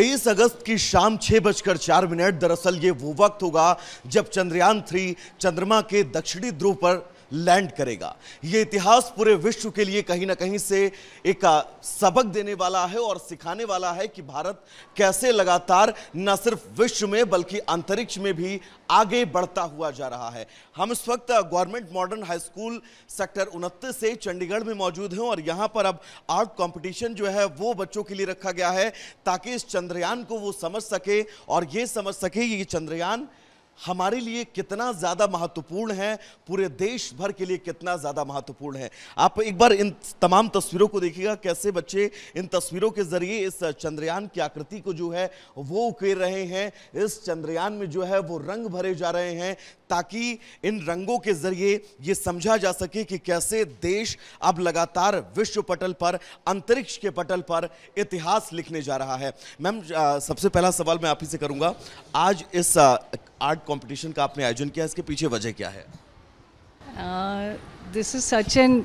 23 अगस्त की शाम 6:04 दरअसल ये वो वक्त होगा जब चंद्रयान 3 चंद्रमा के दक्षिणी ध्रुव पर लैंड करेगा। ये इतिहास पूरे विश्व के लिए कहीं ना कहीं से एक सबक देने वाला है और सिखाने वाला है कि भारत कैसे लगातार न सिर्फ विश्व में बल्कि अंतरिक्ष में भी आगे बढ़ता हुआ जा रहा है। हम इस वक्त government modern high school sector 29 से चंडीगढ़ में मौजूद हैं और यहां पर अब आर्ट कंपटीशन जो है वो बच्चों के लिए रखा गया है ताकि इस चंद्रयान को वो समझ सके और ये समझ सके ये चंद्रयान हमारे लिए कितना ज्यादा महत्वपूर्ण है, पूरे देश भर के लिए कितना ज्यादा महत्वपूर्ण है। आप एक बार इन तमाम तस्वीरों को देखिएगा, कैसे बच्चे इन तस्वीरों के जरिए इस चंद्रयान की आकृति को जो है वो उकेर रहे हैं। इस चंद्रयान में जो है वो रंग भरे जा रहे हैं ताकि इन रंगों के जरिए ये समझा जा सके कि कैसे देश अब लगातार विश्व पटल पर, अंतरिक्ष के पटल पर इतिहास लिखने जा रहा है। मैम, सबसे पहला सवाल मैं आप ही से करूंगा, आज इस आर्ट कंपटीशन का आपने आयोजन किया, इसके पीछे वजह क्या है? This is such an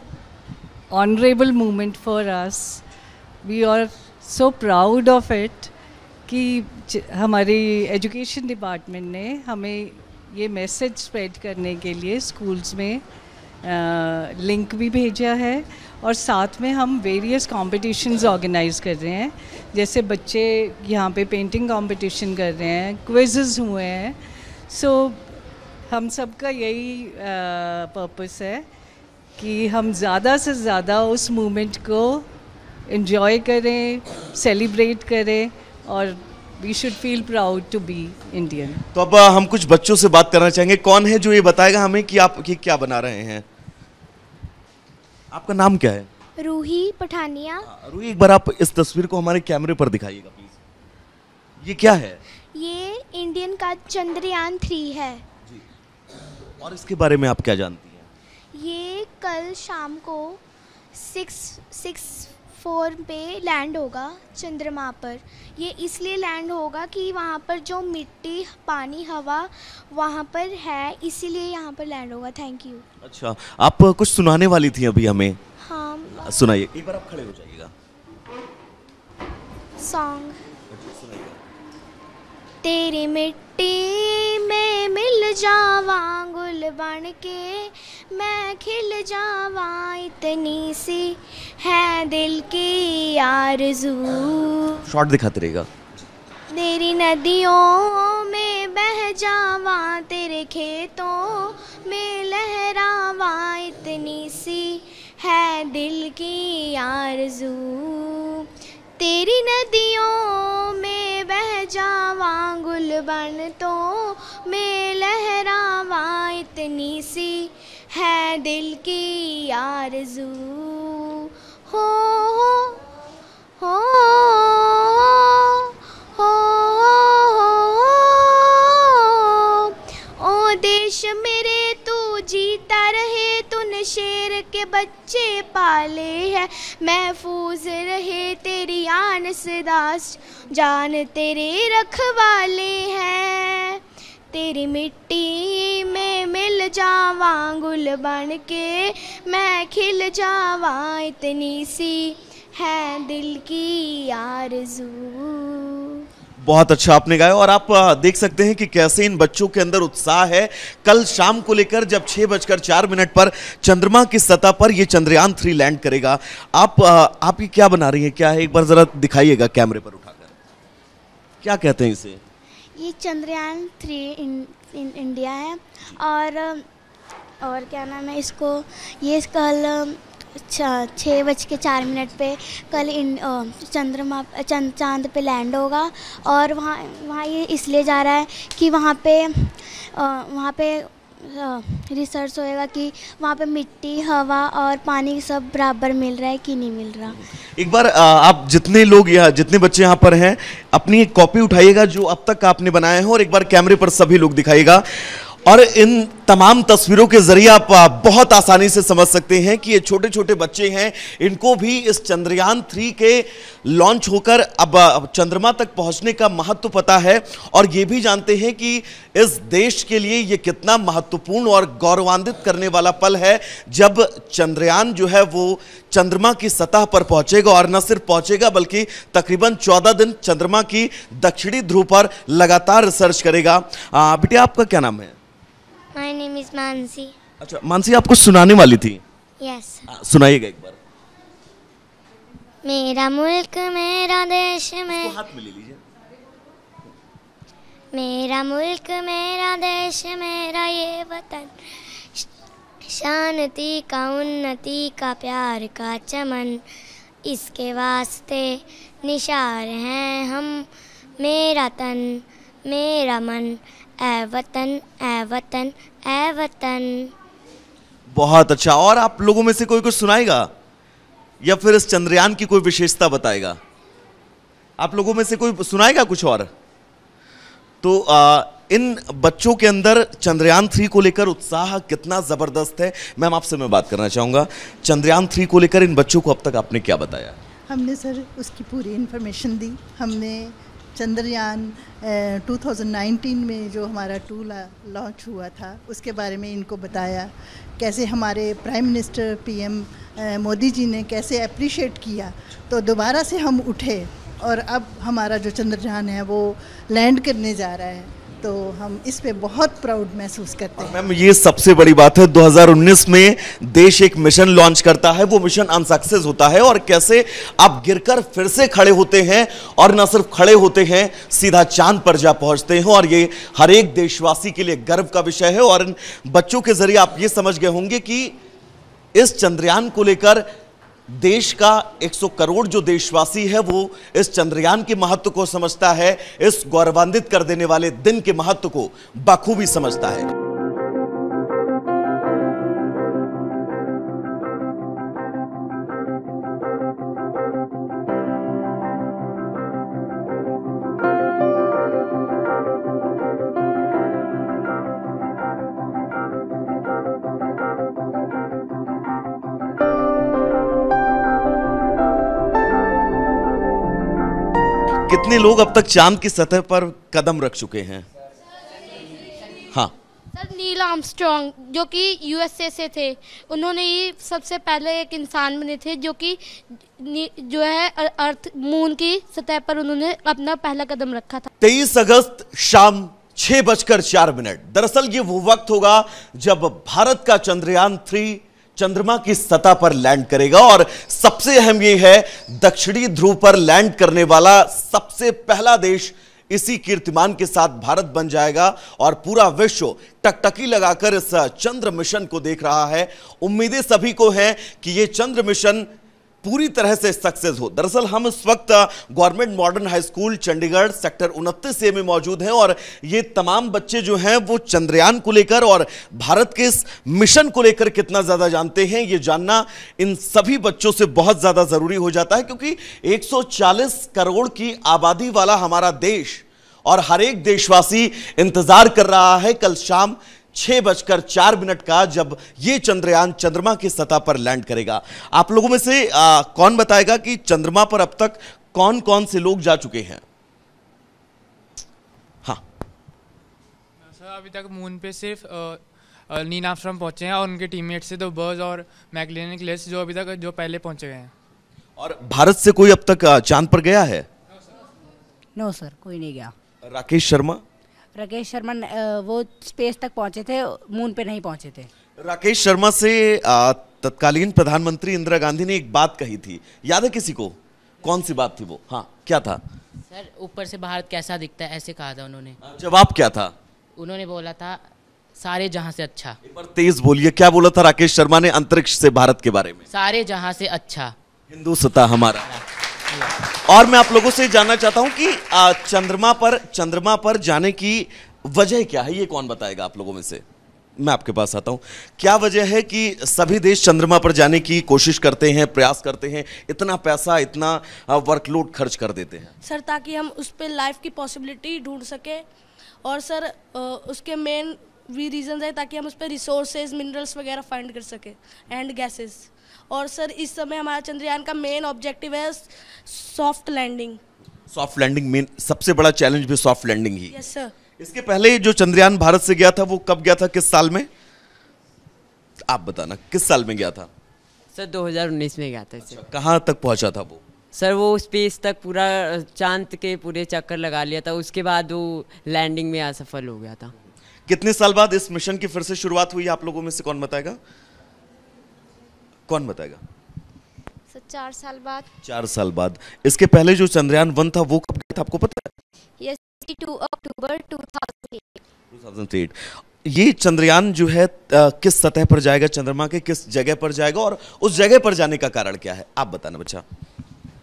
honourable moment for us, we are so proud of it कि हमारी एजुकेशन डिपार्टमेंट ने हमें ये मैसेज स्प्रेड करने के लिए स्कूल्स में लिंक भी भेजा है और साथ में हम वेरियस कॉम्पिटिशन्स ऑर्गेनाइज कर रहे हैं। जैसे बच्चे यहाँ पे पेंटिंग कंपटीशन कर रहे हैं, क्विज़ेस हुए हैं। सो हम सब का यही पर्पस है कि हम ज़्यादा से ज़्यादा उस मोमेंट को एंजॉय करें, सेलिब्रेट करें और we should feel proud to be Indian. तो अब हम कुछ बच्चों से बात करना चाहेंगे। कौन है जो ये बताएगा हमें कि आप क्या बना रहे हैं? आपका नाम क्या है? रूही पठानिया। रूही, एक बार आप इस तस्वीर को हमारे कैमरे पर दिखाइएगा प्लीज। ये क्या है? ये इंडियन का चंद्रयान 3 है जी। और इसके बारे में आप क्या जानती हैं? ये कल शाम को 6:04 पे लैंड होगा चंद्रमा पर। ये इसलिए लैंड होगा कि वहाँ पर जो मिट्टी, पानी, हवा वहाँ पर है, इसीलिए यहाँ पर लैंड होगा। Thank you. अच्छा, आप कुछ सुनाने वाली थी अभी हमें। हाँ, सुनाइए। एक बार आप खड़े हो जाइएगा। सॉन्ग। तेरी मिट्टी में मिल जावा गुल बन के, मैं खिल जावा इतनी सी है दिल की आरज़ू। शॉट दिखाते रहेगा। तेरी नदियों में बह जावा, तेरे खेतों में लहरावा इतनी सी है दिल की आरज़ू। तेरी नदियों में बह जावा गुल बन तो में लहरावा इतनी सी है दिल की आरज़ू। हो हो हो ओ देश मेरे तू जीता रहे, तूने शेर के बच्चे पाले हैं, महफूज रहे तेरी आन सदास, जान तेरे रखवाले हैं। तेरी मिट्टी में मिल जावा गुल बन के, मैं खिल जावा इतनी सी है दिल की आरज़ू। बहुत अच्छा आपने गाया और आप देख सकते हैं कि कैसे इन बच्चों के अंदर उत्साह है कल शाम को लेकर, जब 6:04 पर चंद्रमा की सतह पर ये चंद्रयान 3 लैंड करेगा। आप ये क्या बना रही हैं? क्या है? एक बार जरा दिखाइएगा कैमरे पर उठाकर। क्या कहते हैं इसे? ये चंद्रयान 3 इंडिया है और क्या नाम है इसको, ये कल 6:04 पे कल चंद्रमा चांद पे लैंड होगा और वहाँ ये इसलिए जा रहा है कि वहाँ पे रिसर्च होएगा कि वहाँ पे मिट्टी, हवा और पानी सब बराबर मिल रहा है कि नहीं मिल रहा। एक बार आप जितने लोग यहाँ, जितने बच्चे यहाँ पर हैं, अपनी एक कॉपी उठाइएगा जो अब तक आपने बनाए हैं और एक बार कैमरे पर सभी लोग दिखाइएगा और इन तमाम तस्वीरों के जरिए आप बहुत आसानी से समझ सकते हैं कि ये छोटे छोटे बच्चे हैं, इनको भी इस चंद्रयान 3 के लॉन्च होकर अब चंद्रमा तक पहुंचने का महत्व पता है और ये भी जानते हैं कि इस देश के लिए ये कितना महत्वपूर्ण और गौरवान्वित करने वाला पल है जब चंद्रयान जो है वो चंद्रमा की सतह पर पहुंचेगा और न सिर्फ पहुंचेगा बल्कि तकरीबन 14 दिन चंद्रमा की दक्षिणी ध्रुव पर लगातार रिसर्च करेगा। बेटा आपका क्या नाम है? My name is Mansi. अच्छा मानसी, आप कुछ सुनाने वाली थी? यस। सुनाइएगा एक बार। मेरा मुल्क मेरा देश में, हाथ में ले लीजिए। मेरा मुल्क मेरा देश मेरा ये वतन, शांति का उन्नति का प्यार का चमन, इसके वास्ते निशार हैं हम, मेरा तन मेरा मन, ऐ वतन ऐ वतन ऐ वतन। बहुत अच्छा। और आप लोगों में से कोई कुछ सुनाएगा या फिर इस चंद्रयान की कोई विशेषता बताएगा? आप लोगों में से कोई सुनाएगा कुछ और? तो इन बच्चों के अंदर चंद्रयान 3 को लेकर उत्साह कितना जबरदस्त है। मैम आपसे मैं बात करना चाहूंगा, चंद्रयान 3 को लेकर इन बच्चों को अब तक आपने क्या बताया? हमने सर उसकी पूरी इन्फॉर्मेशन दी। हमने चंद्रयान 2019 में जो हमारा टूल लॉन्च हुआ था उसके बारे में इनको बताया, कैसे हमारे prime minister PM Modi ji ने कैसे अप्रिशिएट किया। तो दोबारा से हम उठे और अब हमारा जो चंद्रयान है वो लैंड करने जा रहा है, तो हम इस पे बहुत प्राउड महसूस करते हैं। मैम ये सबसे बड़ी बात है, 2019 में देश एक मिशन लॉन्च करता है, वो मिशन अनसक्सेस होता है और कैसे आप गिरकर फिर से खड़े होते हैं और न सिर्फ खड़े होते हैं, सीधा चांद पर जा पहुंचते हैं और ये हर एक देशवासी के लिए गर्व का विषय है। और इन बच्चों के जरिए आप ये समझ गए होंगे कि इस चंद्रयान को लेकर देश का 100 करोड़ जो देशवासी है वो इस चंद्रयान के महत्व को समझता है, इस गौरवान्वित कर देने वाले दिन के महत्व को बखूबी समझता है। कितने लोग अब तक चांद की सतह पर कदम रख चुके हैं? हाँ सर, नील आर्मस्ट्रॉन्ग जो कि यूएसए से थे, उन्होंने ही सबसे पहले एक इंसान बने थे जो कि जो है अर्थ मून की सतह पर उन्होंने अपना पहला कदम रखा था। 23 अगस्त शाम 6:04। दरअसल ये वो वक्त होगा जब भारत का चंद्रयान 3 चंद्रमा की सतह पर लैंड करेगा और सबसे अहम यह है दक्षिणी ध्रुव पर लैंड करने वाला सबसे पहला देश इसी कीर्तिमान के साथ भारत बन जाएगा और पूरा विश्व टकटकी लगाकर इस चंद्र मिशन को देख रहा है। उम्मीदें सभी को हैं कि यह चंद्र मिशन पूरी तरह से सक्सेस हो। दरअसल हम इस वक्त government modern high school Chandigarh sector 29 में मौजूद हैं और ये तमाम बच्चे जो हैं वो चंद्रयान को लेकर और भारत के इस मिशन को लेकर कितना ज्यादा जानते हैं, ये जानना इन सभी बच्चों से बहुत ज्यादा जरूरी हो जाता है, क्योंकि 140 करोड़ की आबादी वाला हमारा देश और हर एक देशवासी इंतजार कर रहा है कल शाम 6:04 का, जब ये चंद्रयान चंद्रमा की सतह पर लैंड करेगा। आप लोगों में से कौन बताएगा कि चंद्रमा पर अब तक कौन कौन से लोग जा चुके हैं? हाँ सर, अभी तक मून पे सिर्फ नील आर्मस्ट्रॉन्ग पहुंचे हैं और उनके टीममेट से 2 बज और मैकलेन क्लेस जो अभी तक जो पहले पहुंचे गए हैं। और भारत से कोई अब तक चांद पर गया है? नो सर, कोई नहीं गया। राकेश शर्मा वो स्पेस तक पहुंचे थे, मून पे नहीं पहुंचे थे। राकेश शर्मा से तत्कालीन प्रधानमंत्री इंदिरा गांधी ने एक बात कही थी, याद है किसी को? कौन सी बात थी वो? हाँ, क्या था? सर, ऊपर से भारत कैसा दिखता है ऐसे कहा था उन्होंने। जवाब क्या था? उन्होंने बोला था सारे जहां से अच्छा। एक बार तेज बोलिए, क्या बोला था राकेश शर्मा ने अंतरिक्ष से भारत के बारे में? सारे जहां से अच्छा, हिंदुस्तान हमारा। और मैं आप लोगों से जानना चाहता हूं कि चंद्रमा पर जाने की वजह क्या है, ये कौन बताएगा आप लोगों में से? मैं आपके पास आता हूं। क्या वजह है कि सभी देश चंद्रमा पर जाने की कोशिश करते हैं, प्रयास करते हैं, इतना पैसा, इतना वर्कलोड खर्च कर देते हैं? सर, ताकि हम उस पर लाइफ की पॉसिबिलिटी ढूंढ सके और सर उसके भी रीज़न है ताकि हम उस पर रिसोर्सेज मिनरल्स वगैरह फाइंड कर सकें एंड गैसेस। और सर इस समय हमारा चंद्रयान का मेन ऑब्जेक्टिव है soft landing. Soft landing main सबसे बड़ा चैलेंज भी सॉफ्ट लैंडिंग ही। Yes sir. इसके पहले जो चंद्रयान भारत से गया था वो कब गया था, किस साल में? आप बताना किस साल में गया था? सर 2019 में गया था। अच्छा, कहाँ तक पहुंचा था वो? सर वो स्पेस तक पूरा चांद के पूरे चक्कर लगा लिया था, उसके बाद वो लैंडिंग में असफल हो गया था। कितने साल बाद इस मिशन की फिर से शुरुआत हुई आप लोगों में से कौन बताएगा? कौन बताएगा? सर 4 साल बाद। 4 साल बाद। इसके पहले जो चंद्रयान 1 था वो कब गया था आपको पता है? यस 2 अक्टूबर 2008। ये चंद्रयान जो है किस सतह पर जाएगा, चंद्रमा के किस जगह पर जाएगा और उस जगह पर जाने का कारण क्या है आप बताना बच्चा।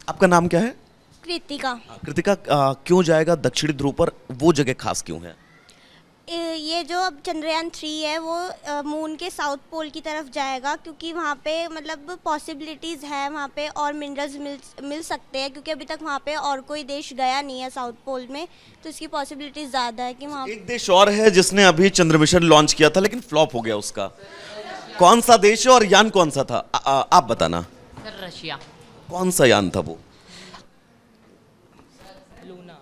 आपका नाम क्या है? कृतिका। कृतिका, क्यों जाएगा दक्षिणी ध्रुव पर, वो जगह खास क्यों है? ये जो अब चंद्रयान 3 है वो मून के साउथ पोल की तरफ जाएगा क्योंकि वहाँ पे मतलब पॉसिबिलिटीज़ है, वहाँ पे और मिनरल्स मिल सकते हैं क्योंकि अभी तक वहाँ पे और कोई देश गया नहीं है साउथ पोल में, तो इसकी पॉसिबिलिटीज़ ज़्यादा है कि वहाँ। एक देश और है जिसने अभी चंद्र मिशन लॉन्च किया था लेकिन फ्लॉप हो गया उसका, कौन सा देश है और यान कौन सा था? आप बताना। Sir Russia. कौन सा यान था वो? लूना।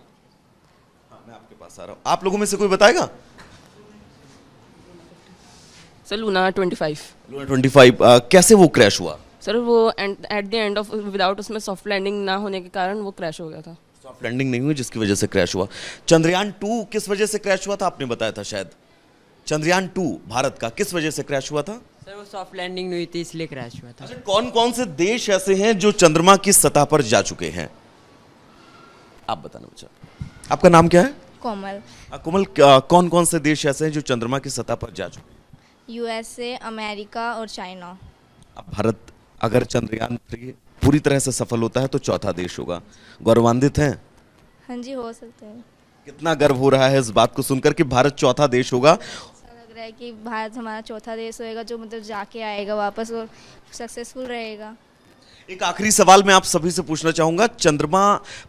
हाँ, मैं आपके पास आ रहा हूँ, आप लोगों में से कोई बताएगा? Sir Luna 25। लूना 25 कैसे वो क्रैश हुआ? सर वो at the end of without उसमें सॉफ्ट लैंडिंग ना होने के कारण वो क्रैश हो गया था। सॉफ्ट लैंडिंग नहीं हुई जिसकी वजह से क्रैश हुआ। चंद्रयान 2 किस वजह से क्रैश हुआ था आपने बताया था शायद? चंद्रयान 2 भारत का किस वजह से क्रैश हुआ था? सर वो सॉफ्ट लैंडिंग नहीं हुई थी इसलिए क्रैश हुआ था। अच्छा, कौन कौन से देश ऐसे हैं जो चंद्रमा की सतह पर जा चुके हैं आप बताना बच्चा। आपका नाम क्या है? कोमल। कोमल, कौन कौन से देश ऐसे हैं जो चंद्रमा की सतह पर जा चुके हैं? यूएसए, अमेरिका और चाइना। अब भारत अगर चंद्रयान 3 पूरी तरह से सफल होता है तो चौथा देश होगा। गौरवान्वित हैं? हाँ जी, हो सकते हैं। कितना गर्व हो रहा है इस बात को सुनकर कि भारत चौथा देश होगा? ऐसा लग रहा है कि भारत हमारा चौथा देश होएगा जो मतलब जाके आएगा वापस और सक्सेसफुल रहेगा। एक आखिरी सवाल मैं आप सभी से पूछना चाहूंगा, चंद्रमा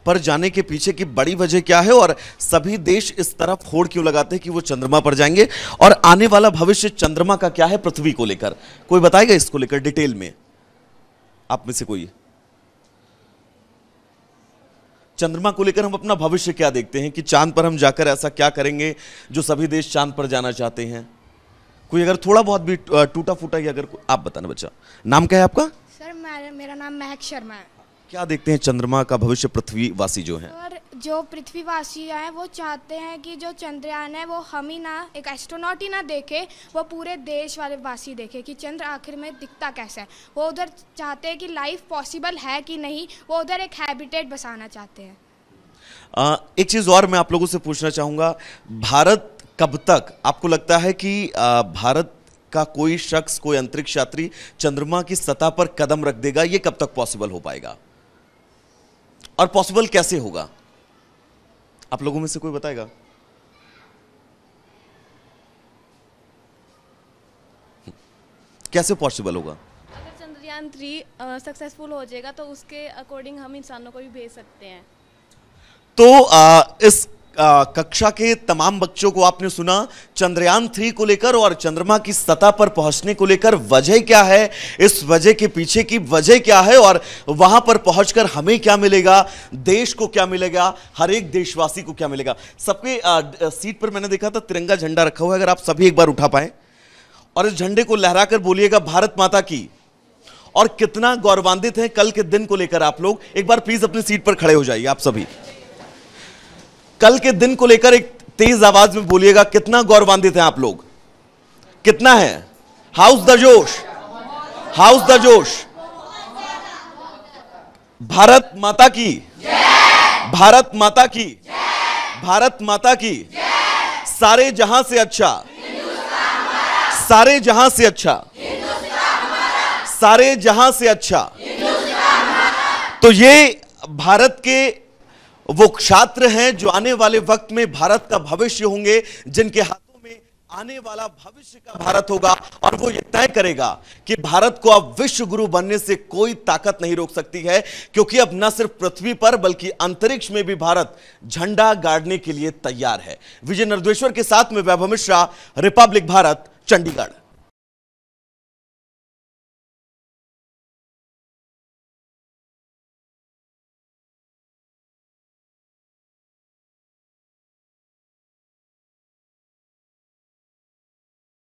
पर जाने के पीछे की बड़ी वजह क्या है और सभी देश इस तरफ होड़ क्यों लगाते हैं कि वो चंद्रमा पर जाएंगे, और आने वाला भविष्य चंद्रमा का क्या है पृथ्वी को लेकर? कोई बताएगा इसको लेकर डिटेल में? आप में से कोई? चंद्रमा को लेकर हम अपना भविष्य क्या देखते हैं कि चांद पर हम जाकर ऐसा क्या करेंगे जो सभी देश चांद पर जाना चाहते हैं? कोई अगर थोड़ा बहुत भी टूटा फूटा ही अगर आप बताना बच्चा। नाम क्या है आपका? सर मेरा नाम महक शर्मा है। क्या देखते हैं चंद्रमा का भविष्य पृथ्वीवासी जो हैं? और जो पृथ्वीवासी हैं वो चाहते हैं कि जो चंद्रयान है वो हम ही ना, एक एस्ट्रोनॉट ही ना देखे, वो पूरे देश वाले वासी देखे कि चंद्र आखिर में दिखता कैसा है। वो उधर चाहते हैं कि लाइफ पॉसिबल है कि नहीं, वो उधर एक हैबिटेट बसाना चाहते हैं। एक चीज और मैं आप लोगों से पूछना चाहूंगा, भारत कब तक आपको लगता है कि भारत का कोई शख्स, कोई अंतरिक्ष यात्री चंद्रमा की सतह पर कदम रख देगा? ये कब तक पॉसिबल हो पाएगा और पॉसिबल कैसे होगा? आप लोगों में से कोई बताएगा? कैसे पॉसिबल होगा? अगर चंद्रयान 3 सक्सेसफुल हो जाएगा तो उसके अकॉर्डिंग हम इंसानों को भी भेज सकते हैं। तो इस कक्षा के तमाम बच्चों को आपने सुना चंद्रयान 3 को लेकर और चंद्रमा की सतह पर पहुंचने को लेकर वजह क्या है, इस वजह के पीछे की वजह क्या है और वहां पर पहुंचकर हमें क्या मिलेगा, देश को क्या मिलेगा, हर एक देशवासी को क्या मिलेगा। सबके सीट पर मैंने देखा था तिरंगा झंडा रखा हुआ है, अगर आप सभी एक बार उठा पाए और इस झंडे को लहराकर बोलिएगा भारत माता की। और कितना गौरवान्वित हैं कल के दिन को लेकर आप लोग। एक बार प्लीज अपनी सीट पर खड़े हो जाइए आप सभी। कल के दिन को लेकर एक तेज आवाज में बोलिएगा कितना गौरवान्वित हैं आप लोग, कितना है? हाउस द जोश, हाउस द जोश। भारत माता की, भारत माता की, भारत माता की। सारे जहां से अच्छा, सारे जहां से अच्छा, सारे जहां से अच्छा। तो ये भारत के वो छात्र हैं जो आने वाले वक्त में भारत का भविष्य होंगे, जिनके हाथों में आने वाला भविष्य का भारत होगा और वो ये तय करेगा कि भारत को अब विश्व गुरु बनने से कोई ताकत नहीं रोक सकती है, क्योंकि अब न सिर्फ पृथ्वी पर बल्कि अंतरिक्ष में भी भारत झंडा गाड़ने के लिए तैयार है। विजय नरदेश्वर के साथ में वैभव मिश्रा, रिपब्लिक भारत, चंडीगढ़।